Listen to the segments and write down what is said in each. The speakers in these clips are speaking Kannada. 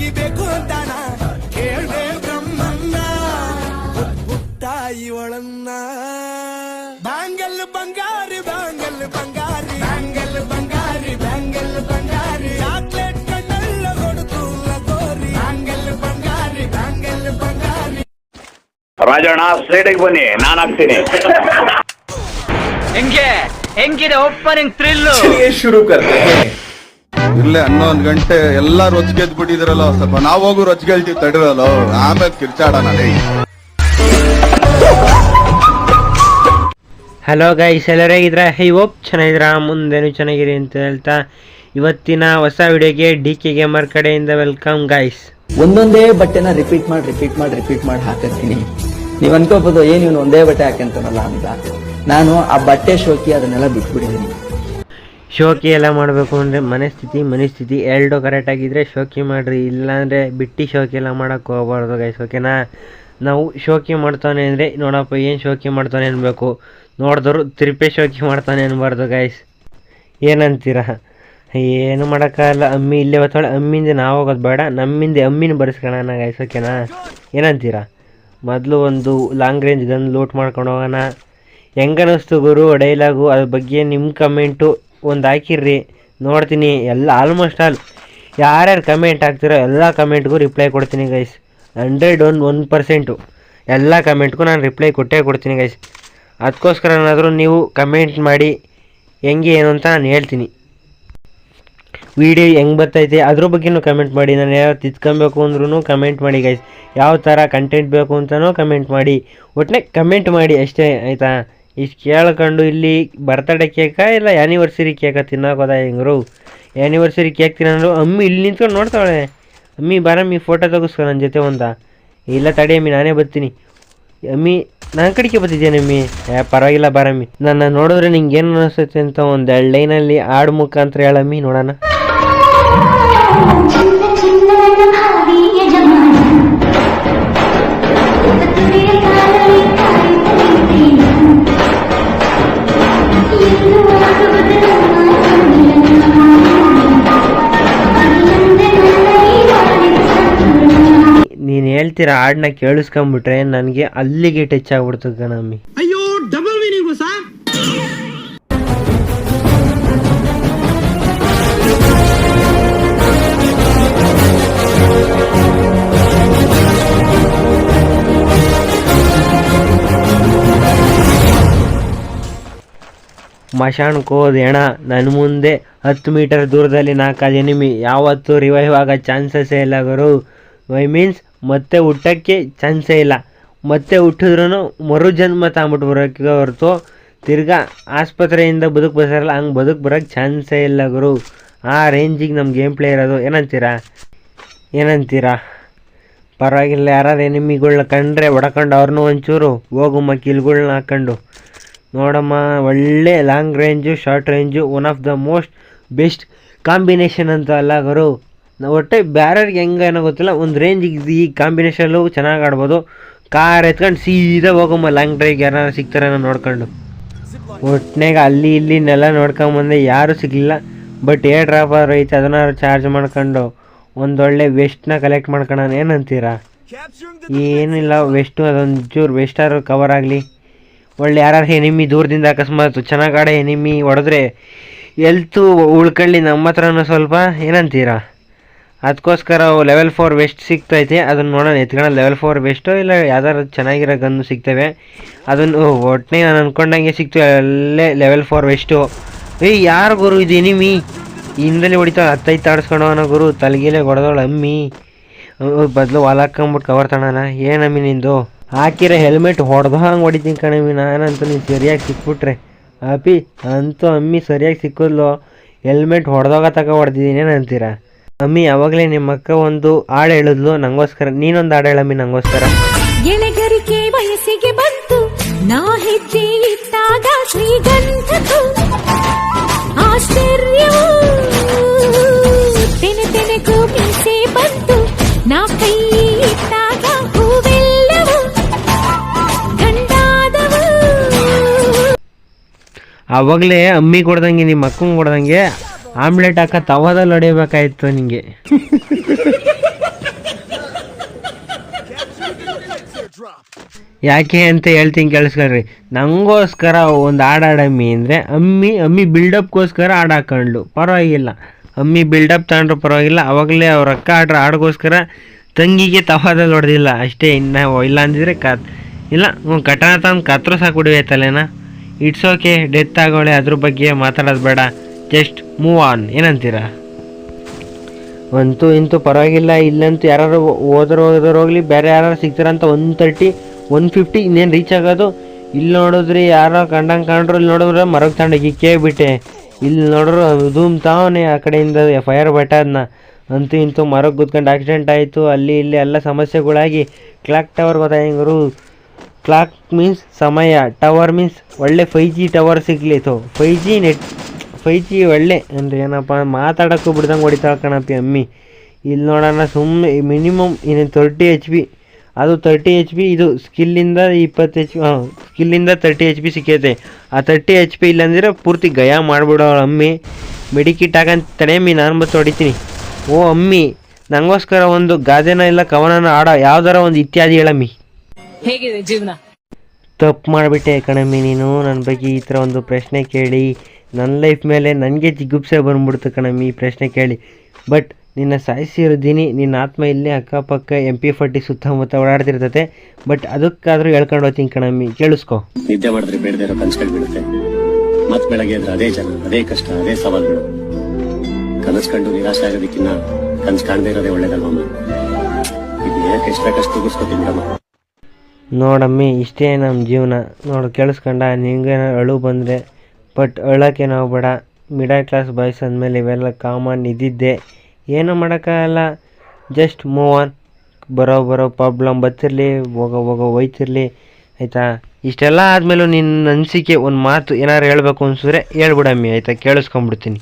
ತೆಗಿಬೇಕು ಅಂತಾನ ಕೇಳ್ದೆ ಬ್ರಹ್ಮನ್ನ ತಾಯಿ ಒಳನ್ನ ಬ್ಯಾಂಗಲ್ ಬಂಗಾರಿ ಬ್ಯಾಂಗಲ್ ಬಂಗಾರಿ ಬ್ಯಾಂಗಲ್ ಬಂಗಾರಿ ಬ್ಯಾಂಗಲ್ ಬಂಗಾರಿ ಚಾಕ್ಲೇಟ್ ಕಣ್ಣೆಲ್ಲ ಕೊಡುತ್ತು ಲಗೋರಿ ಬ್ಯಾಂಗಲ್ ಬಂಗಾರಿ ಬ್ಯಾಂಗಲ್ ಬಂಗಾರಿ. ರಾಜಣ್ಣ ಸ್ಲೇಟಿಗೆ ಬನ್ನಿ, ನಾನು ಹಾಕ್ತೀನಿ. ಹೆಂಗಿದೆ ಓಪನಿಂಗ್ ಥ್ರಿಲ್ಲು ಶುರು ಕರ್ತೆ ಇರ್ಲೆ 11 ಗಂಟೆ ಎಲ್ಲಾ ರೊಚ್ಗೆದ್ ಬಿಟ್ಟಿದ್ರಲ್ಲ, ಸ್ವಲ್ಪ ನಾವ್ ಹೋಗು ರೊಚ್ಗೆಳ್ತೀವಿ ತಡಿರಲ್ಲ, ಆಮೇಲೆ ಕಿರ್ಚಾಡೋಣ. ಹಲೋ ಗೈಸ್, ಎಲ್ಲರೂ ಹೇಗಿದ್ರ? ಹೈ ಹೋಪ್ ಚೆನ್ನಾಗಿದ್ರ, ಮುಂದೇನು ಚೆನ್ನಾಗಿರಿ ಅಂತ ಹೇಳ್ತಾ ಇವತ್ತಿನ ಹೊಸ ವಿಡಿಯೋಗೆ DK ಗೇಮರ್ ಕಡೆಯಿಂದ ವೆಲ್ಕಮ್ ಗೈಸ್. ಒಂದೊಂದೇ ಬಟ್ಟೆನ ರಿಪೀಟ್ ಮಾಡಿ ಹಾಕಿರ್ತೀನಿ. ನೀವು ಅನ್ಕೋಬಹುದು ಏನು ಇವನು ಒಂದೇ ಬಟ್ಟೆ ಹಾಕಂತಾನಲ್ಲ ಅಂತ. ನಾನು ಆ ಬಟ್ಟೆ ಶೋಕಿ ಅದನ್ನೆಲ್ಲ ಬಿಟ್ಬಿಟ್ಟಿದ್ದೀನಿ. ಶೋಕಿ ಎಲ್ಲ ಮಾಡಬೇಕು ಅಂದರೆ ಮನಸ್ಥಿತಿ ಎರಡು ಕರೆಕ್ಟ್ ಆಗಿದ್ರೆ ಶೋಕಿ ಮಾಡಿರಿ, ಇಲ್ಲಾಂದರೆ ಬಿಟ್ಟು ಶೋಕಿ ಎಲ್ಲ ಮಾಡೋಕ್ಕೆ ಹೋಗ್ಬಾರ್ದು ಗೈಸ್, ಓಕೆನಾ? ನಾವು ಶೋಕಿ ಮಾಡ್ತಾನೆ ಅಂದರೆ ನೋಡಪ್ಪ ಏನು ಶೋಕಿ ಮಾಡ್ತಾನೆ ಅನ್ಬೇಕು, ನೋಡಿದ್ರು ತಿರುಪೆ ಶೋಕಿ ಮಾಡ್ತಾನೆ ಅನ್ಬಾರ್ದು ಗೈಸ್. ಏನಂತೀರ? ಏನು ಮಾಡೋಕ್ಕಾಗಲ್ಲ, ಅಮ್ಮಿ ಇಲ್ಲೇ ಬರ್ತಾಳೆ, ಅಮ್ಮಿಂದ ನಾವು ಹೋಗೋದು ಬೇಡ, ನಮ್ಮಿಂದ ಅಮ್ಮಿನ ಬರ್ಸ್ಕೊಳ್ಳೋಣ ಗೈಸ್, ಓಕೆನಾ? ಏನಂತೀರ? ಮೊದಲು ಒಂದು ಲಾಂಗ್ ರೇಂಜ್ ಗನ್ ಲೂಟ್ ಮಾಡ್ಕೊಂಡು ಹೋಗೋಣ. ಹೆಂಗನ್ನಿಸ್ತು ಗುರು ಡೈಲಾಗು? ಅದ್ರ ಬಗ್ಗೆ ನಿಮ್ಮ ಕಮೆಂಟು ಒಂದು ಹಾಕಿರ್ರಿ, ನೋಡ್ತೀನಿ. ಎಲ್ಲ ಆಲ್ಮೋಸ್ಟ್ ಆಲ್ ಯಾರ್ಯಾರು ಕಮೆಂಟ್ ಹಾಕ್ತಿರೋ ಎಲ್ಲ ಕಮೆಂಟ್ಗೂ ರಿಪ್ಲೈ ಕೊಡ್ತೀನಿ ಗೈಸ್. 101% ಎಲ್ಲ ಕಮೆಂಟ್ಗೂ ನಾನು ರಿಪ್ಲೈ ಕೊಡ್ತೀನಿ ಗೈಸ್. ಅದಕ್ಕೋಸ್ಕರ ಏನಾದರೂ ನೀವು ಕಮೆಂಟ್ ಮಾಡಿ ಹೆಂಗೆ ಏನು ಅಂತ ನಾನು ಹೇಳ್ತೀನಿ. ವಿಡಿಯೋ ಹೆಂಗೆ ಬರ್ತೈತೆ ಅದ್ರ ಬಗ್ಗೆನೂ ಕಮೆಂಟ್ ಮಾಡಿ. ನಾನು ಯಾವ ತಿದ್ಕೊಬೇಕು ಅಂದ್ರೂ ಕಮೆಂಟ್ ಮಾಡಿ ಗೈಸ್. ಯಾವ ಥರ ಕಂಟೆಂಟ್ ಬೇಕು ಅಂತಲೂ ಕಮೆಂಟ್ ಮಾಡಿ. ಒಟ್ಟಿಗೆ ಕಮೆಂಟ್ ಮಾಡಿ ಅಷ್ಟೇ, ಆಯಿತಾ? ಇಷ್ಟು ಕೇಳ್ಕೊಂಡು ಇಲ್ಲಿ ಬರ್ತಡೇ ಕೇಕಾ ಇಲ್ಲ ಆ್ಯನಿವರ್ಸರಿ ಕೇಕಾ ತಿನ್ನೋಕೋದ ಹೆಂಗರು? ಆ್ಯನಿವರ್ಸರಿ ಕೇಕ್ ತಿನ್ನೋರು ಅಮ್ಮಿ ಇಲ್ಲಿ ನಿಂತ್ಕೊಂಡು ನೋಡ್ತಾಳೆ. ಅಮ್ಮಿ ಬಾರಮ್ಮಿ ಫೋಟೋ ತೆಗಿಸ್ಕೊ ನನ್ನ ಜೊತೆ ಒಂದ. ಇಲ್ಲ ತಡಿ ಅಮ್ಮಿ, ನಾನೇ ಬರ್ತೀನಿ. ಅಮ್ಮಿ ನನ್ನ ಕಡೆಗೆ ಬರ್ತಿದ್ದೇನೆ ಅಮ್ಮಿ. ಪರವಾಗಿಲ್ಲ ಬಾರಮ್ಮಿ. ನನ್ನ ನೋಡಿದ್ರೆ ನಿಂಗೆ ಏನು ಅನಿಸುತ್ತೆ ಅಂತ ಒಂದು 2 ಲೈನಲ್ಲಿ ಹಾಡು ಮುಖಾಂತರ ಹೇಳಮ್ಮಿ ನೋಡೋಣ. ನೀನು ಹೇಳ್ತೀರ ಹಾಡನ್ನ ಕೇಳಿಸ್ಕೊಂಬಿಟ್ರೆ ನನಗೆ ಅಲ್ಲಿಗೆ ಟಚ್ ಆಗ್ಬಿಡ್ತದೆ ಕಣಮ್ಮಿ. ಅಯ್ಯೋ ಡಬಲ್ ಮೀನಿಂಗ್ ಸಾ. ಮಶಾಣಕ್ಕೆ ಹೋದೆ ಅಣ್ಣ, ನನ್ನ ಮುಂದೆ 10 ಮೀಟರ್ ದೂರದಲ್ಲಿ 4 ಎನಿಮಿ. ಯಾವತ್ತೂ ರಿವೈವ್ ಆಗೋ ಚಾನ್ಸಸ್ಸೇ ಇಲ್ಲ ಗುರು. ಮೀನ್ಸ್ ಮತ್ತೆ ಹುಟ್ಟೋಕ್ಕೆ ಚಾನ್ಸೇ ಇಲ್ಲ. ಮತ್ತೆ ಹುಟ್ಟಿದ್ರೂ ಮರುಜನ್ಮ ತಗೊಂಬಿಟ್ಟು ಬರೋಕ್ಕೆ ಹೊರತು ತಿರ್ಗಾ ಆಸ್ಪತ್ರೆಯಿಂದ ಬದುಕು ಬರ್ತಾರಲ್ಲ ಹಂಗೆ ಬದುಕು ಬರೋಕ್ಕೆ ಚಾನ್ಸೇ ಇಲ್ಲ ಗುರು. ಆ ರೇಂಜಿಗೆ ನಮ್ಮ ಗೇಮ್ ಪ್ಲೇ ಇರೋದು. ಏನಂತೀರಾ? ಪರವಾಗಿಲ್ಲ, ಯಾರು ಎನಿಮಿಗಳ್ನ ಕಂಡ್ರೆ ಹೊಡ್ಕೊಂಡು ಅವ್ರನ್ನೂ ಒಂಚೂರು ಹೋಗುಮ್ಮ ಕಿಲ್ಗಳ್ನ ಹಾಕ್ಕೊಂಡು ನೋಡಮ್ಮ. ಒಳ್ಳೆ long range short range one of the most best combination ಅಂತ ಅಲ್ಲ ಗುರು. ಒಟ್ಟೆ ಬ್ಯಾರರ್ಗೆ ಹೆಂಗೇನೋ ಗೊತ್ತಿಲ್ಲ, ಒಂದು ರೇಂಜಿಗೆ ಈ ಕಾಂಬಿನೇಷನ್ಲು ಚೆನ್ನಾಗಿ ಆಡ್ಬೋದು. ಕಾರ್ ಎತ್ಕೊಂಡು ಸೀದಾ ಹೋಗಮ್ಮ ಲಾಂಗ್ ಡ್ರೈವ್ಗೆ ಯಾರು ಸಿಗ್ತಾರೇನೋ ನೋಡ್ಕೊಂಡು. ಒಟ್ಟಿನಾಗ ಅಲ್ಲಿ ಇಲ್ಲಿನೆಲ್ಲ ನೋಡ್ಕೊಂಬಂದೆ, ಯಾರೂ ಸಿಗಲಿಲ್ಲ. ಬಟ್ ಏರ್ ಡ್ರಾಪರ್ ಐತೆ, ಅದನ್ನ ಚಾರ್ಜ್ ಮಾಡ್ಕೊಂಡು ಒಂದೊಳ್ಳೆ ವೆಸ್ಟ್ನ ಕಲೆಕ್ಟ್ ಮಾಡ್ಕೊಳ್ಳೋಣ. ಏನಂತೀರಾ? ಏನಿಲ್ಲ, ವೆಸ್ಟು ಅದೊಂಚೂರು ವೆಸ್ಟಾರು ಕವರ್ ಆಗಲಿ. ಒಳ್ಳೆ ಯಾರು ಎನಿಮಿ ದೂರದಿಂದ ಅಕಸ್ಮಾತ್ ಚೆನ್ನಾಗಿ ಆಡೋ ಎನಿಮಿ ಹೊಡೆದ್ರೆ ಎಲ್ತು ಉಳ್ಕೊಳ್ಳಿ ನಮ್ಮ ಹತ್ರನೂ ಸ್ವಲ್ಪ. ಏನಂತೀರಾ? ಅದಕ್ಕೋಸ್ಕರ ಲೆವೆಲ್ 4 ವೆಸ್ಟ್ ಸಿಗ್ತೈತೆ, ಅದನ್ನು ನೋಡೋಣ ಎತ್ಕೊಳ್ಳೋಣ. ಲೆವೆಲ್ 4 ವೆಸ್ಟು ಇಲ್ಲ ಯಾವ್ದಾರು ಚೆನ್ನಾಗಿರೋ ಗನ್ನು ಸಿಗ್ತವೆ, ಅದನ್ನು ಒಟ್ಟಿಗೆ ನಾನು ಅಂದ್ಕೊಂಡಂಗೆ ಸಿಗ್ತವೆ. ಅಲ್ಲೇ ಲೆವೆಲ್ 4 ವೆಸ್ಟು. ಯಾರು ಗುರು ಇದು ಎನಿಮಿ? ಹಿಂದಲೇ ಹೊಡಿತಾಳೆ, 10 ಆಡಿಸ್ಕೊಂಡು ಅವನ ಗುರು. ತಲೆಗಿಲೆ ಹೊಡೆದವಳು ಅಮ್ಮಿ. ಬದಲು ವಾಲ್ ಹಾಕ್ಕೊಂಬಿಟ್ಟು ಕವರ್ ತಗೋಣ. ಏನಮ್ಮಿ ನಿಂದು? ಹಾಕಿರೋ ಹೆಲ್ಮೆಟ್ ಹೊಡೆದ ಹಂಗೆ ಹೊಡಿತೀನಿ ಕಣಮ್ಮಿ ನಾನಂತೂ. ನೀನು ಸರಿಯಾಗಿ ಸಿಕ್ಬಿಟ್ರೆ ಅಪ್ಪಿ ಅಂತೂ ಅಮ್ಮಿ ಸರಿಯಾಗಿ ಸಿಕ್ಕಿದ್ಲು. ಹೆಲ್ಮೆಟ್ ಹೊಡೆದಾಗ ಹೊಡೆದಿದ್ದೀನಿ. ಏನಂತೀರ ಅಮ್ಮಿ? ಯಾವಾಗಲೇ ನಿಮ್ಮ ಅಕ್ಕ ಒಂದು ಹಾಡು ಹೇಳಿದ್ಲು ನಂಗೋಸ್ಕರ, ನೀನೊಂದು ಹಾಡು ಹೇಳಮ್ಮಿ ನಂಗೋಸ್ಕರ. ಎಳೆಗರಿಕೆ ವಯಸ್ಸಿಗೆ ಬಂತು, ನಾ ಹೆಜ್ಜೆ ಇಟ್ಟಾಗ ಶ್ರೀಗಂಧವು ಆಶ್ಚರ್ಯವು ತೆನೆಗೂ ಮೀಸೆ ಬಂತು, ನಾ ಕೈ ಇಟ್ಟಾಗ ಹೂವೆಲ್ಲವೂ ಗಂಡಾದವು. ಆವಾಗಲೇ ಅಮ್ಮಿ ಕೊಡ್ದಂಗೆ ನಿಮ್ಮ ಅಕ್ಕಂಗೆ ಕೊಡ್ದಂಗೆ ಆಮ್ಲೆಟ್ ಹಾಕ ತವಾದಲ್ಲಿ ಹೊಡಿಬೇಕಾಯ್ತು ನಿಂಗೆ. ಯಾಕೆ ಅಂತ ಹೇಳ್ತೀನಿ ಕೇಳಿಸ್ಕೊಳ್ರಿ. ನನಗೋಸ್ಕರ ಒಂದು ಹಾಡಾಡಮ್ಮಿ ಅಂದರೆ ಅಮ್ಮಿ ಬಿಲ್ಡಪ್ಗೋಸ್ಕರ ಹಾಡು ಹಾಕೊಂಡ್ಲು, ಪರವಾಗಿಲ್ಲ. ಅಮ್ಮಿ ಬಿಲ್ಡಪ್ ತಗೊಂಡ್ರು ಪರವಾಗಿಲ್ಲ. ಅವಾಗಲೇ ಅವ್ರ ಅಕ್ಕ ಹಾಡಿಗೋಸ್ಕರ ತಂಗಿಗೆ ತವಾದಲ್ಲಿ ಹೊಡೆದಿಲ್ಲ ಅಷ್ಟೇ. ಇನ್ನು ಇಲ್ಲ ಅಂದಿದ್ರೆ ಇಲ್ಲ ಕಟನ ತಂದು ಕತ್ರು ಸಾಕು ತಲೆನಾ. ಇಟ್ಸ್ ಓಕೆ, ಡೆತ್ ಆಗೋಳೆ, ಅದ್ರ ಬಗ್ಗೆ ಮಾತಾಡೋದು ಬೇಡ, ಜಸ್ಟ್ ಮೂವ್ ಆನ್. ಏನಂತೀರಾ? ಅಂತೂ ಇಂತೂ ಪರವಾಗಿಲ್ಲ. ಇಲ್ಲಂತೂ ಯಾರು ಹೋಗೋರು ಬೇರೆ ಯಾರು ಸಿಗ್ತಾರಂತ 130 150 ಇನ್ನೇನು ರೀಚ್ ಆಗೋದು. ಇಲ್ಲಿ ನೋಡಿದ್ರಿ ಯಾರೋ ಕಂಡ್ರು, ಇಲ್ಲಿ ನೋಡಿದ್ರೆ ಮರಕ್ಕೆ ತಗೊಂಡೋಗಿ ಕೇಳ್ಬಿಟ್ಟೆ. ಇಲ್ಲಿ ನೋಡ್ರು ಧೂಮ್ ತಾವನೆ ಆ ಕಡೆಯಿಂದ ಫೈರ್ ಬಟ್ಟದನ್ನ. ಅಂತೂ ಇಂತೂ ಮರಕ್ಕೆ ಗುದ್ಕೊಂಡು ಆಕ್ಸಿಡೆಂಟ್ ಆಯಿತು. ಅಲ್ಲಿ ಇಲ್ಲಿ ಎಲ್ಲ ಸಮಸ್ಯೆಗಳಾಗಿ ಕ್ಲಾಕ್ ಟವರ್ ಗೊತ್ತಾಯ್ತು. ಕ್ಲಾಕ್ ಮೀನ್ಸ್ ಸಮಯ, ಟವರ್ ಮೀನ್ಸ್ ಒಳ್ಳೆ 5G ಟವರ್ ಸಿಗ್ಲಿತ್ತು. 5G ಒಳ್ಳೆ ಅಂದರೆ ಏನಪ್ಪ ಮಾತಾಡೋಕ್ಕೂ ಬಿಡ್ದಂಗೆ ಹೊಡಿತಾಳೆ ಕಣಪ್ಪಿ ಅಮ್ಮಿ. ಇಲ್ಲಿ ನೋಡೋಣ ಸುಮ್ಮನೆ ಮಿನಿಮಮ್ ಇನ್ನೇನು 30 HP, ಅದು 30 HP. ಇದು ಸ್ಕಿಲ್ಲಿಂದ 20 HP, ಸ್ಕಿಲ್ಲಿಂದ 30 HP ಸಿಕ್ಕೈತೆ. ಆ 30 HP ಇಲ್ಲಾಂದ್ರೆ ಪೂರ್ತಿ ಗಯ ಮಾಡಿಬಿಡೋಳು ಅಮ್ಮಿ. ಮೆಡಿಕಿಟ್ ಹಾಕಂತ ತಡೆಯಮ್ಮಿ, ನಾನು ಬತ್ತು ಹೊಡಿತೀನಿ. ಓ ಅಮ್ಮಿ, ನನಗೋಸ್ಕರ ಒಂದು ಗಾದೆನ ಇಲ್ಲ ಕವನನ ಆಡೋ ಯಾವ್ದಾರ ಒಂದು ಇತ್ಯಾದಿ ಹೇಳಮ್ಮಿ. ಹೇಗಿದೆ ಜೀವನ? ತಪ್ಪು ಮಾಡಿಬಿಟ್ಟೆ ಕಣಮ್ಮಿ ನೀನು. ನನ್ನ ಬಗ್ಗೆ ಈ ಥರ ಒಂದು ಪ್ರಶ್ನೆ ಕೇಳಿ ನನ್ನ ಲೈಫ್ ಮೇಲೆ ನನಗೆ ಜಿಗುಪ್ಸೆ ಬಂದ್ಬಿಡ್ತು ಕಣಮ್ಮಿ ಈ ಪ್ರಶ್ನೆ ಕೇಳಿ. ಬಟ್ ನಿನ್ನ ಸಾಯಿಸಿರೋದೀನಿ, ನಿನ್ನ ಆತ್ಮ ಇಲ್ಲೇ ಅಕ್ಕಪಕ್ಕ MP40 ಸುತ್ತಮುತ್ತ ಓಡಾಡ್ತಿರ್ತತೆ. ಬಟ್ ಅದಕ್ಕಾದ್ರೂ ಹೇಳ್ಕೊಂಡು ಹೋಗ್ತೀನಿ ಕಣಮ್ಮಿ, ಕೇಳಿಸ್ಕೊ. ನಿದ್ದೆ ಮಾಡಿದ್ರೆ ಬೇಡದೇ ಇರೋ ಕನಸುಗಳು ಬೀಳುತ್ತೆ. ಮತ್ತೆ ಬೆಳಗ್ಗೆ ಎದ್ರೆ ಅದೇ ಜನ, ಅದೇ ಕಷ್ಟ, ಅದೇ ಸವಾಲುಗಳು. ಕನಸು ಕಂಡು ನಿರಾಶೆ ಆಗೋದಕ್ಕಿನ್ನ ಕನಸು ಕಾಣದೇ ಇರೋದೇ ಒಳ್ಳೇದಲ್ವಮ್ಮ. ಇದು ಯಾಕೆ ಎಷ್ಟು ಬೇಕಷ್ಟು ತೂಗಿಸ್ಕೊತೀನಿ ಬಿಡಮ್ಮ. ನೋಡಮ್ಮಿ, ಇಷ್ಟೇ ನಮ್ಮ ಜೀವನ. ನೋಡು ಕೇಳಿಸ್ಕೊಂಡ, ನಿಂಗೆ ಅಳು ಬಂದರೆ ಬಟ್ ಅಳೋಕ್ಕೆ ನಾವು ಬೇಡ. ಮಿಡಲ್ ಕ್ಲಾಸ್ ಬಾಯ್ಸ್ ಅಂದಮೇಲೆ ಇವೆಲ್ಲ ಕಾಮನ್ ಇದ್ದಿದ್ದೆ, ಏನೂ ಮಾಡೋಕ್ಕಾಗಲ್ಲ. Just move on. ಬರೋ ಪ್ರಾಬ್ಲಮ್ ಬರ್ತಿರಲಿ, ಹೋಗೋ ಹೋಯ್ತಿರಲಿ, ಆಯಿತಾ? ಇಷ್ಟೆಲ್ಲ ಆದಮೇಲೂ ನಿನ್ನ ಅನಿಸಿಕೆ ಒಂದು ಮಾತು ಏನಾರು ಹೇಳಬೇಕು ಅನ್ಸಿದ್ರೆ ಹೇಳ್ಬಿಡಮ್ಮಿ, ಆಯಿತಾ? ಕೇಳಿಸ್ಕೊಂಬಿಡ್ತೀನಿ.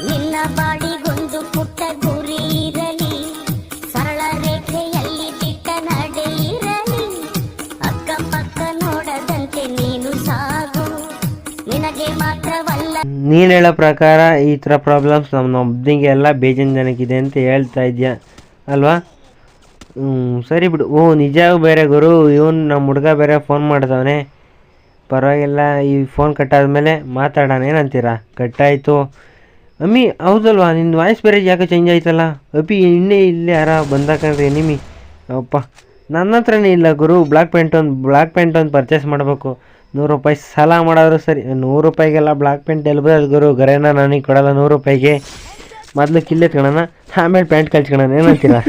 ನಿನ್ನ ಬಾಡಿಗೊಂದು ಪುಟ್ಟ ಗುರಿ ಇರಲಿ, ಸರಳ ರೇಖೆಯಲ್ಲಿ ದಿಟ್ಟ ನಡೆ ಇರಲಿ, ಅಕ್ಕಪಕ್ಕ ನೋಡದಂತೆ ನೀನು ಸಾಗು, ನಿನಗೆ ಮಾತ್ರವಲ್ಲ. ನೀನು ಹೇಳೋ ಪ್ರಕಾರ ಈ ಥರ ಪ್ರಾಬ್ಲಮ್ಸ್ ನಮ್ಮೊಬ್ಬನಿಗೆ ಎಲ್ಲ ಬೇಜಾನ್ ಜನಕ್ಕಿದೆ ಅಂತ ಹೇಳ್ತಾ ಇದೆಯಾ ಅಲ್ವಾ? ಸರಿ ಬಿಡು. ಓ ನಿಜ ಬೇರೆ ಗುರು, ಇವನು ನಮ್ಮ ಹುಡುಗ ಬೇರೆ ಫೋನ್ ಮಾಡ್ದವನೆ. ಪರವಾಗಿಲ್ಲ, ಈ ಫೋನ್ ಕಟ್ಟಾದ್ಮೇಲೆ ಮಾತಾಡೋಣ, ಏನಂತೀರಾ? ಕಟ್ಟಾಯಿತು ಅಮ್ಮಿ. ಹೌದಲ್ವಾ, ನಿನ್ನ ವಾಯ್ಸ್ ಬೇರೆ ಯಾಕೆ ಚೇಂಜ್ ಆಯ್ತಲ್ಲ ಅಪ್ಪಿ? ಇನ್ನೇ ಇಲ್ಲೇ ಯಾರ ಬಂದಾಕಂಡ್ರಿ ಎನಿಮಿ. ಅಪ್ಪ ನನ್ನ ಹತ್ರನೇ ಇಲ್ಲ ಗುರು. ಬ್ಲ್ಯಾಕ್ ಪ್ಯಾಂಟ್ ಒಂದು ಪರ್ಚೇಸ್ ಮಾಡಬೇಕು. 100 ರೂಪಾಯಿ ಸಾಲ ಮಾಡೋರು ಸರಿ. 100 ರೂಪಾಯಿಗೆಲ್ಲ ಬ್ಲ್ಯಾಕ್ ಪ್ಯಾಂಟ್ ಎಲ್ಲಿ ಬರೋದು ಗುರು? ಗರೆನ ನನಗೆ ಕೊಡೋಲ್ಲ 100 ರೂಪಾಯಿಗೆ. ಮೊದಲು ಕಿಲ್ಲೆತ್ಕೊಳ್ಳೋಣ, ಆಮೇಲೆ ಪ್ಯಾಂಟ್ ಕಳ್ಸ್ಕೊಳ್ಳೋಣ, ಏನಂತೀರಾ?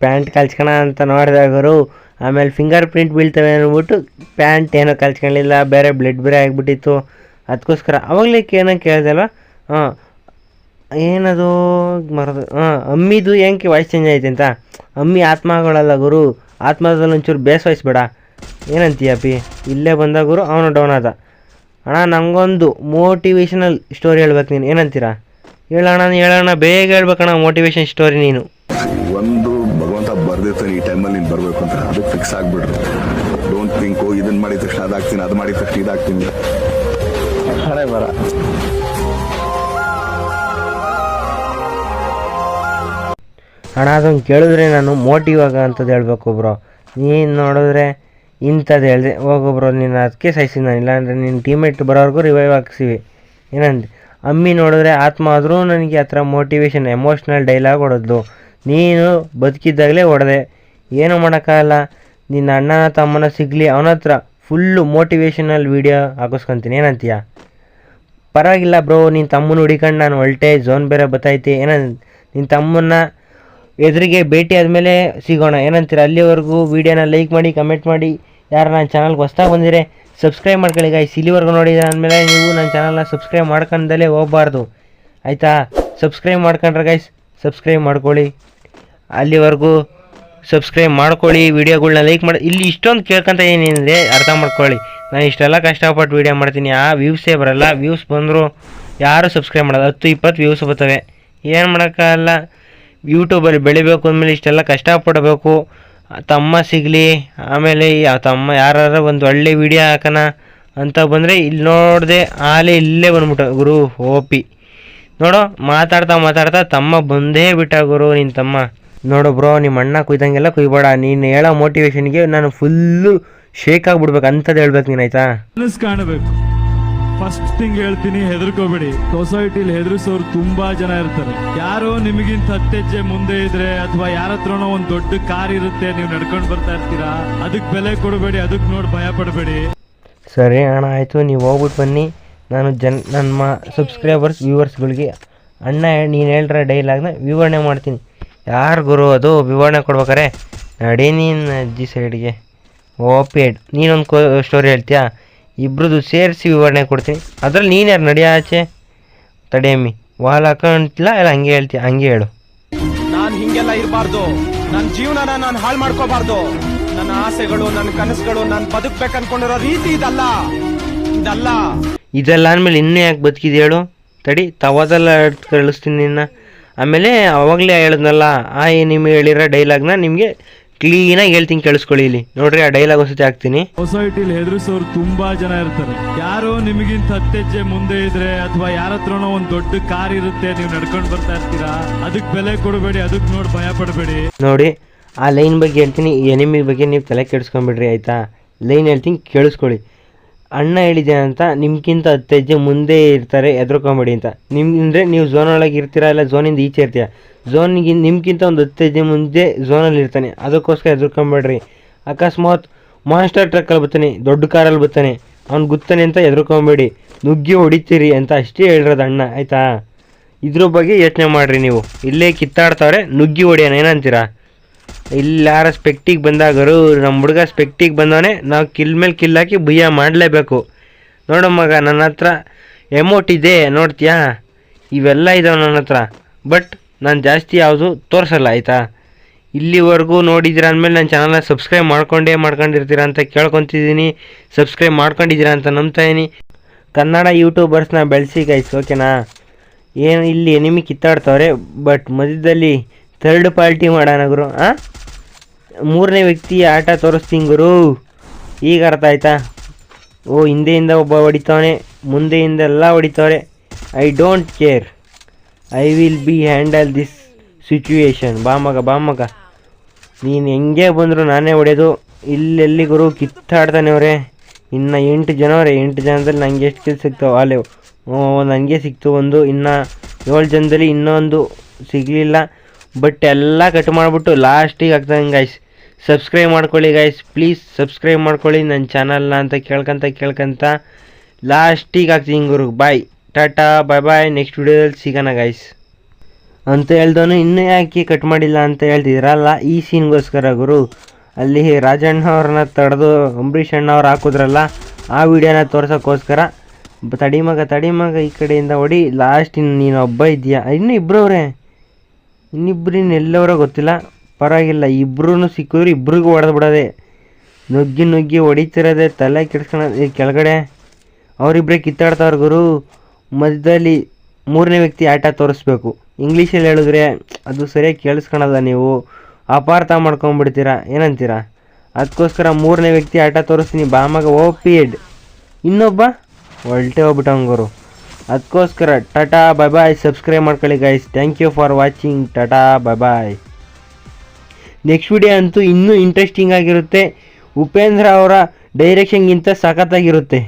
ಪ್ಯಾಂಟ್ ಕಳ್ಸ್ಕೊಳ ಅಂತ ನೋಡಿದೆ ಗುರು. ಆಮೇಲೆ ಫಿಂಗರ್ ಪ್ರಿಂಟ್ ಬೀಳ್ತವೆ ಅಂದ್ಬಿಟ್ಟು ಪ್ಯಾಂಟ್ ಏನೋ ಕಳ್ಸ್ಕೊಳ್ಳಿಲ್ಲ, ಬೇರೆ ಬ್ಲಡ್ ಬೇರೆ ಆಗಿಬಿಟ್ಟಿತ್ತು. ಅದಕ್ಕೋಸ್ಕರ ಅವಾಗಲೇ ಏನೋ ಕೇಳಿದಲ್ವ? ಏನದು ಮರದ ಅಮ್ಮಿದು ಏನಕ್ಕೆ ವಾಯ್ಸ್ ಚೇಂಜ್ ಐತೆ ಅಂತ. ಅಮ್ಮಿ ಆತ್ಮಗಳಲ್ಲ ಗುರು, ಆತ್ಮದಲ್ಲಿ ಒಂಚೂರು ಬೇಸ್ ವಹಿಸ್ಬೇಡ, ಏನಂತೀಯ ಪಿ? ಇಲ್ಲೇ ಬಂದ ಗುರು, ಅವನು ಡೌನ್ ಆದ. ಅಣ್ಣ ನನಗೊಂದು ಮೋಟಿವೇಶನಲ್ ಸ್ಟೋರಿ ಹೇಳ್ಬೇಕು ನೀನು, ಏನಂತೀರಾ? ಹೇಳೋಣ ಬೇಗ ಹೇಳ್ಬೇಕಣ್ಣ ಮೋಟಿವೇಶನ್ ಸ್ಟೋರಿ ನೀನು. ಒಂದು ಭಗವಂತ ಬರ್ದಿರ್ತಾನೆ ಈ ಟೈಮಲ್ಲಿ ನೀನು ಬರಬೇಕು ಅಂತ, ಅದಕ್ಕೆ ಫಿಕ್ಸ್ ಆಗಿಬಿಡ್ರಿ. ಡೋಂಟ್ ಥಿಂಕ್ ಇದನ್ನು ಮಾಡಿದ ತಕ್ಷಣ ಅದಾಗ್ತೀನಿ, ಅದು ಮಾಡಿದ ತಕ್ಷಣ ಇದಾಗ್ತೀನಿ. ಹಣೆ ಬರ. ಅಣ್ಣ ಅದನ್ನು ಕೇಳಿದ್ರೆ ನಾನು ಮೋಟಿವ್ ಆಗೋ ಅಂಥದ್ದು ಹೇಳ್ಬೇಕು ಬ್ರೋ. ನೀನು ನೋಡಿದ್ರೆ ಇಂಥದ್ದು ಹೇಳಿದೆ, ಹೋಗು ಬ್ರೋ ನೀನು ಅದಕ್ಕೆ ಸಾಯಿಸಿ ನಾನು, ಇಲ್ಲಾಂದರೆ ನಿನ್ನ ಟೀಮೇಟ್ ಬರೋವರೆಗೂ ರಿವೈವ್ ಹಾಕ್ಸಿವಿ, ಏನಂದೆ? ಅಮ್ಮಿ ನೋಡಿದ್ರೆ ಆತ್ಮ ಆದರೂ ನನಗೆ ಆ ಥರ ಮೋಟಿವೇಶನ್ ಎಮೋಷ್ನಲ್ ಡೈಲಾಗ್ ಹೊಡೆದ್ಲು. ನೀನು ಬದುಕಿದ್ದಾಗಲೇ ಹೊಡೆದೆ, ಏನೂ ಮಾಡೋಕ್ಕಾಗಲ್ಲ. ನಿನ್ನ ಅಣ್ಣನ ತಮ್ಮನ ಸಿಗಲಿ, ಅವನ ಹತ್ರ ಫುಲ್ಲು ಮೋಟಿವೇಶನಲ್ ವೀಡಿಯೋ ಹಾಕಿಸ್ಕೊತೀನಿ, ಏನಂತೀಯ? ಪರವಾಗಿಲ್ಲ ಬ್ರೋ, ನಿನ್ನ ತಮ್ಮನ ಹುಡಿಕೊಂಡು ನಾನು ಒಳ್ಳೆ ಝೋನ್ ಬೇರೆ ಬತ್ತೈತಿ, ನಿನ್ನ ತಮ್ಮನ್ನ ಎದುರಿಗೆ ಭೇಟಿ ಆದಮೇಲೆ ಸಿಗೋಣ, ಏನಂತೀರ? ಅಲ್ಲಿವರೆಗೂ ವೀಡಿಯೋನ ಲೈಕ್ ಮಾಡಿ, ಕಮೆಂಟ್ ಮಾಡಿ. ಯಾರು ನನ್ನ ಚಾನಲ್ಗೆ ಹೊಸ್ದಾಗಿ ಬಂದಿರೆ ಸಬ್ಸ್ಕ್ರೈಬ್ ಮಾಡ್ಕೊಳ್ಳಿ ಗೈಸ್. ಇಲ್ಲಿವರೆಗೂ ನೋಡಿದ್ರೆ ಅಂದಮೇಲೆ ನೀವು ನನ್ನ ಚಾನಲ್ನ ಸಬ್ಸ್ಕ್ರೈಬ್ ಮಾಡ್ಕೊಂಡಲೇ ಹೋಗಬಾರ್ದು, ಆಯಿತಾ? ಸಬ್ಸ್ಕ್ರೈಬ್ ಮಾಡ್ಕೊಂಡ್ರೆ ಗೈಸ್ ಸಬ್ಸ್ಕ್ರೈಬ್ ಮಾಡ್ಕೊಳ್ಳಿ. ಅಲ್ಲಿವರೆಗೂ ಸಬ್ಸ್ಕ್ರೈಬ್ ಮಾಡ್ಕೊಳ್ಳಿ, ವೀಡಿಯೋಗಳ್ನ ಲೈಕ್ ಮಾಡಿ. ಇಲ್ಲಿ ಇಷ್ಟೊಂದು ಕೇಳ್ಕೊಂತ ಏನೇನಿದೆ ಅರ್ಥ ಮಾಡ್ಕೊಳ್ಳಿ. ನಾನು ಇಷ್ಟೆಲ್ಲ ಕಷ್ಟಪಟ್ಟು ವೀಡಿಯೋ ಮಾಡ್ತೀನಿ, ವ್ಯೂಸೇ ಬರೋಲ್ಲ. ವ್ಯೂಸ್ ಬಂದರೂ ಯಾರೂ ಸಬ್ಸ್ಕ್ರೈಬ್ ಮಾಡೋದು, 10-20 ವ್ಯೂಸ್ ಬರ್ತವೆ, ಏನು ಮಾಡೋಕ್ಕಾಗಲ್ಲ. ಯೂಟ್ಯೂಬಲ್ಲಿ ಬೆಳಿಬೇಕು ಅಂದಮೇಲೆ ಇಷ್ಟೆಲ್ಲ ಕಷ್ಟಪಡಬೇಕು. ತಮ್ಮ ಸಿಗಲಿ, ಆಮೇಲೆ ತಮ್ಮ ಯಾರು ಒಂದು ಒಳ್ಳೆ ವೀಡಿಯೋ ಹಾಕೋಣ ಅಂತ ಬಂದರೆ ಇಲ್ಲಿ ನೋಡಿದೆ ಇಲ್ಲೇ ಬಂದ್ಬಿಟ್ಟು ಗುರು ಓಪಿ ನೋಡು ಮಾತಾಡ್ತಾ ತಮ್ಮ ಬಂದೇ ಬಿಟ್ಟ ಗುರು ನಿನ್ನ ತಮ್ಮ. ನೋಡು ಬ್ರೋ, ನಿಮ್ಮ ಅಣ್ಣ ಕುಯ್ದಂಗೆಲ್ಲ ಕುಯ್ಬೇಡ. ನೀನು ಹೇಳೋ ಮೋಟಿವೇಶನ್ಗೆ ನಾನು ಫುಲ್ಲು ಶೇಕ್ ಆಗಿಬಿಡ್ಬೇಕು ಅಂಥದ್ದು ಹೇಳ್ಬೇಕು ನೀನು, ಆಯ್ತಾ? ಕನಸು ಕಾಣಬೇಕು. ಫಸ್ಟ್ ಥಿಂಗ್ ಹೇಳ್ತೀನಿ, ಹೆದರ್ಕೋಬೇಡಿ. ಸೊಸೈಟಿಲಿ ಹೆದರ್ಸೋರು ತುಂಬಾ ಜನ ಇರ್ತಾರೆ. ಯಾರೋ ನಿಮಗಿಂತ 10 ಹೆಜ್ಜೆ ಮುಂದೆ ಇದ್ರೆ ಅಥವಾ ಯಾರ ಹತ್ರನೋ ಒಂದು ದೊಡ್ಡ ಕಾರ್ ಇರುತ್ತೆ, ನೀವು ನಡ್ಕೊಂಡು ಬರ್ತಾ ಇರ್ತೀರಾ, ಅದಕ್ಕೆ ಬೆಲೆ ಕೊಡಬೇಡಿ, ಅದಕ್ಕೆ ನೋಡಿ ಭಯ ಪಡಬೇಡಿ. ಸರಿ ಅಣ್ಣ, ಆಯಿತು, ನೀವು ಹೋಗ್ಬಿಟ್ಟು ಬನ್ನಿ. ನಾನು ನಮ್ಮ ಸಬ್ಸ್ಕ್ರೈಬರ್ಸ್ ವ್ಯೂವರ್ಸ್ಗಳಿಗೆ ಅಣ್ಣ ನೀನು ಹೇಳಿರೋ ಡೈಲಾಗ್ನ ವಿವರಣೆ ಮಾಡ್ತೀನಿ. ಯಾರು ಗುರು ಅದು ವಿವರಣೆ ಕೊಡ್ಬೇಕಾರೆ? ನಡಿ ನೀನು ಅಜ್ಜಿ ಸೈಡ್ಗೆ. ಓಪೇಡ್ ನೀನೊಂದು ಸ್ಟೋರಿ ಹೇಳ್ತೀಯಾ? ಇಬ್ರದ್ದು ಸೇರಿಸಿ ವಿವರಣೆ ಕೊಡ್ತೀನಿ. ಅದ್ರಲ್ಲಿ ನೀನು ಯಾರು ನಡಿ ಆಚೆ? ತಡೆಯಮ್ಮಿ ವಾಲ್ ಹಾಕೊಂತಿಲ್ಲ ಇಲ್ಲ ಹಂಗೆ ಹೇಳ್ತೀಯ? ಹಂಗೆ ಹೇಳು. ನಾನು ಹಿಂಗೆಲ್ಲ ಇರಬಾರ್ದು. ನನ್ನ ಜೀವನನ ನಾನು ಹಾಳು ಮಾಡ್ಕೋಬಾರ್ದು. ನನ್ನ ಆಸೆಗಳು, ನನ್ನ ಕನಸುಗಳು, ನಾನು ಬದುಕ್ಬೇಕು ಅನ್ಕೊಂಡಿರೋ ರೀತಿ ಇದಲ್ಲ. ಇದೆಲ್ಲ ಅಂದಮೇಲೆ ಇನ್ನೂ ಯಾಕೆ ಬದುಕಿದ್ದು ಹೇಳು? ತಡಿ, ತವಾದೆಲ್ಲ ಕಳಿಸ್ತೀನಿ ನಿನ್ನ. ಆಮೇಲೆ ಅವಾಗಲೇ ಹೇಳಿದ್ನಲ್ಲ, ನಿಮಗೆ ಹೇಳಿರೋ ಡೈಲಾಗ್ನ ನಿಮಗೆ ಕ್ಲೀನಾಗಿ ಹೇಳ್ತೀನಿ, ಕೇಳಿಸ್ಕೊಳ್ಳಿ. ಇಲ್ಲಿ ನೋಡ್ರಿ, ಆ ಡೈಲಾಗ್ ಒಂದ್ಸತಿ ಹಾಕ್ತೀನಿ. ಸೊಸೈಟಿಲಿ ಹೆದರ್ಸೋರು ತುಂಬಾ ಜನ ಇರ್ತಾರೆ. ಯಾರೋ ನಿಮಗಿಂತ 10 ಹೆಜ್ಜೆ ಮುಂದೆ ಇದ್ರೆ ಅಥವಾ ಯಾರ ಹತ್ರನೋ ಒಂದು ದೊಡ್ಡ ಕಾರ್ ಇರುತ್ತೆ, ನೀವು ನಡ್ಕೊಂಡು ಬರ್ತಾ ಇರ್ತೀರಾ, ಅದಕ್ಕೆ ಬೆಲೆ ಕೊಡಬೇಡಿ, ಅದಕ್ಕೆ ನೋಡಿ ಭಯ ಪಡಬೇಡಿ. ನೋಡಿ, ಆ ಲೈನ್ ಬಗ್ಗೆ ಹೇಳ್ತೀನಿ, ಎನಿಮಿ ಬಗ್ಗೆ ನೀವು ತಲೆ ಕೆಡಿಸ್ಕೊಂಬಿಡ್ರಿ, ಆಯಿತಾ? ಲೈನ್ ಹೇಳ್ತೀನಿ, ಕೇಳಿಸ್ಕೊಳ್ಳಿ. ಅಣ್ಣ ಹೇಳಿದೆ ಅಂತ ನಿಮ್ಗಿಂತ 10 ಹೆಜ್ಜೆ ಮುಂದೆ ಇರ್ತಾರೆ, ಎದ್ರುಕೊಂಬೇಡಿ ಅಂತ. ಅಂದರೆ ನೀವು ಝೋನ್ ಒಳಗೆ ಇರ್ತೀರಾ, ಇಲ್ಲ ಝೋನಿಂದ ಈಚೆ ಇರ್ತೀರ. ಝೋನಿಗೆ ನಿಮ್ಗಿಂತ ಒಂದು 10 ಹೆಜ್ಜೆ ಮುಂದೆ ಝೋನಲ್ಲಿ ಇರ್ತಾನೆ, ಅದಕ್ಕೋಸ್ಕರ ಎದ್ರುಕೊಂಬೇಡ್ರಿ. ಅಕಸ್ಮಾತ್ ಮಾನ್ಸ್ಟರ್ ಟ್ರಕ್ಕಲ್ಲಿ ಬರ್ತಾನೆ, ದೊಡ್ಡ ಕಾರಲ್ಲಿ ಬರ್ತಾನೆ, ಅವ್ನು ಗುತ್ತಾನೆ ಅಂತ ಎದ್ರುಕೊಂಬೇಡಿ, ನುಗ್ಗಿ ಹೊಡಿತೀರಿ ಅಂತ ಅಷ್ಟೇ ಹೇಳಿರೋದು ಅಣ್ಣ, ಆಯಿತಾ? ಇದ್ರ ಬಗ್ಗೆ ಯೋಚನೆ ಮಾಡಿರಿ ನೀವು. ಇಲ್ಲೇ ಕಿತ್ತಾಡ್ತಾವ್ರೆ, ನುಗ್ಗಿ ಹೊಡಿಯೋಣ, ಏನಂತೀರಾ? ಇಲ್ಲಿ ಯಾರ ಸ್ಪೆಕ್ಟಿಗೆ ಬಂದಾಗರು ನಮ್ಮ ಹುಡುಗ ಸ್ಪೆಕ್ಟಿಗೆ ಬಂದವನೇ, ನಾವು ಕಿಲ್ ಮೇಲೆ ಕಿಲ್ ಹಾಕಿ ಭುಯ್ಯ ಮಾಡಲೇಬೇಕು. ನೋಡು ಮಗ, ನನ್ನ ಹತ್ರ ಎಮೋಟ್ ಇದೆ ನೋಡ್ತೀಯಾ? ಇವೆಲ್ಲ ಇದಾವೆ ನನ್ನ ಹತ್ರ, ಬಟ್ ನಾನು ಜಾಸ್ತಿ ಯಾವುದು ತೋರಿಸಲ್ಲ, ಆಯಿತಾ? ಇಲ್ಲಿವರೆಗೂ ನೋಡಿದ್ದೀರ ಅಂದಮೇಲೆ ನನ್ನ ಚಾನಲ್ನ ಸಬ್ಸ್ಕ್ರೈಬ್ ಮಾಡ್ಕೊಂಡಿರ್ತೀರ ಅಂತ ಕೇಳ್ಕೊತಿದ್ದೀನಿ. ಸಬ್ಸ್ಕ್ರೈಬ್ ಮಾಡ್ಕೊಂಡಿದ್ದೀರಾ ಅಂತ ನಂಬ್ತಾಯಿದ್ದೀನಿ. ಕನ್ನಡ ಯೂಟ್ಯೂಬರ್ಸ್ನ ಬೆಳೆಸಿ ಗೈಸ್, ಓಕೆನಾ? ಏನು ಇಲ್ಲಿ ಎನಿಮಿ ಕಿತ್ತಾಡ್ತವ್ರೆ, ಬಟ್ ಮಧ್ಯದಲ್ಲಿ ಥರ್ಡ್ ಪಾರ್ಟಿ ಮಾಡೋಣ ಗುರು. ಮೂರನೇ ವ್ಯಕ್ತಿ ಆಟ ತೋರಿಸ್ತೀನಿ ಗುರು, ಈಗ ಅರ್ಥ ಆಯ್ತಾ? ಓ, ಹಿಂದೆಯಿಂದ ಒಬ್ಬ ಹೊಡಿತವನೆ, ಮುಂದೆಯಿಂದ ಎಲ್ಲ ಹೊಡಿತವ್ರೆ. I don't care, I will be handle this situation. ಬಾ ಮಗ, ನೀನು ಹೆಂಗೆ ಬಂದರು ನಾನೇ ಹೊಡೆಯೋದು. ಇಲ್ಲೆಲ್ಲಿ ಗುರು ಕಿತ್ತಾಡ್ತಾನೆ ಅವರೇ. ಇನ್ನು 8 ಜನ ಅವರೇ. 8 ಜನದಲ್ಲಿ ನನಗೆ ಎಷ್ಟು ಕಿಲ್ ಸಿಗ್ತಾವೆ? ಅಲ್ಲೇ ನನಗೆ ಸಿಕ್ತು ಒಂದು. ಇನ್ನು 7 ಜನದಲ್ಲಿ ಇನ್ನೊಂದು ಸಿಗಲಿಲ್ಲ. ಬಟ್ ಎಲ್ಲ ಕಟ್ ಮಾಡಿಬಿಟ್ಟು ಲಾಸ್ಟಿಗೆ ಆಗ್ತಾನೆ ಗೈಸ್. ಸಬ್ಸ್ಕ್ರೈಬ್ ಮಾಡ್ಕೊಳ್ಳಿ ಗೈಸ್, ಪ್ಲೀಸ್ ಸಬ್ಸ್ಕ್ರೈಬ್ ಮಾಡ್ಕೊಳ್ಳಿ ನನ್ನ ಚಾನಲ್ನ ಅಂತ ಕೇಳ್ಕೊಂತ ಲಾಸ್ಟಿಗೆ ಆಗ್ತೀನಿ ಗುರು. ಬಾಯ್, ಟಾಟಾ, ಬಾಯ್. ನೆಕ್ಸ್ಟ್ ವಿಡಿಯೋದಲ್ಲಿ ಸಿಗೋಣ ಗೈಸ್ ಅಂತ ಹೇಳ್ದವನು ಇನ್ನೂ ಯಾಕೆ ಕಟ್ ಮಾಡಿಲ್ಲ ಅಂತ ಹೇಳ್ತಿದ್ರಲ್ಲ, ಈ ಸೀನ್ಗೋಸ್ಕರ ಗುರು. ಅಲ್ಲಿ ರಾಜಣ್ಣ ಅವ್ರನ್ನ ತಡೆದು ಅಂಬರೀಷ್ ಅಣ್ಣ ಅವ್ರು ಹಾಕಿದ್ರಲ್ಲ, ಆ ವಿಡಿಯೋನ ತೋರ್ಸೋಕ್ಕೋಸ್ಕರ. ತಡಿ ಮಗ ಈ ಕಡೆಯಿಂದ ಹೊಡಿ. ಲಾಸ್ಟ್ ನೀನು ಒಬ್ಬ ಇದೆಯಾ? ಇನ್ನೂ ಇಬ್ಬರವ್ರೆ. ಇನ್ನಿಬ್ರು ಎಲ್ಲವರೋ ಗೊತ್ತಿಲ್ಲ, ಪರವಾಗಿಲ್ಲ. ಇಬ್ಬರೂ ಸಿಕ್ಕಿದ್ರು ಇಬ್ರಿಗೂ ಹೊಡೆದು ಬಿಡೋದೆ. ನುಗ್ಗಿ ಹೊಡಿತಿರೋದೆ, ತಲೆ ಕೆಡ್ಸ್ಕೊಳೋದು. ಕೆಳಗಡೆ ಅವರಿಬ್ಬರೇ ಕಿತ್ತಾಡ್ತಾವ್ರ ಗುರು. ಮಧ್ಯದಲ್ಲಿ ಮೂರನೇ ವ್ಯಕ್ತಿ ಆಟ ತೋರಿಸ್ಬೇಕು. ಇಂಗ್ಲೀಷಲ್ಲಿ ಹೇಳಿದ್ರೆ ಅದು ಸರಿಯಾಗಿ ಕೇಳಿಸ್ಕೊಳಲ್ಲ, ನೀವು ಅಪಾರ್ಥ ಮಾಡ್ಕೊಂಬಿಡ್ತೀರಾ, ಏನಂತೀರಾ? ಅದಕ್ಕೋಸ್ಕರ ಮೂರನೇ ವ್ಯಕ್ತಿ ಆಟ ತೋರಿಸ್ತೀನಿ. ಬಾ ಮಗ, ಓಪಿಡ್. ಇನ್ನೊಬ್ಬ ಹೊಲ್ಟೆ ಹೋಗ್ಬಿಟ್ಟಂಗೋರು. ಅದಕ್ಕೋಸ್ಕರ ಟಾಟಾ, ಬಾಯ್. ಸಬ್ಸ್ಕ್ರೈಬ್ ಮಾಡ್ಕೊಳ್ಳಿ guys. Thank you for watching. Tata, bye. Next video ಅಂತೂ ಇನ್ನೂ ಇಂಟ್ರೆಸ್ಟಿಂಗ್ ಆಗಿರುತ್ತೆ. ಉಪೇಂದ್ರ ಅವರ ಡೈರೆಕ್ಷನ್ಗಿಂತ ಸಖತ್ತಾಗಿರುತ್ತೆ.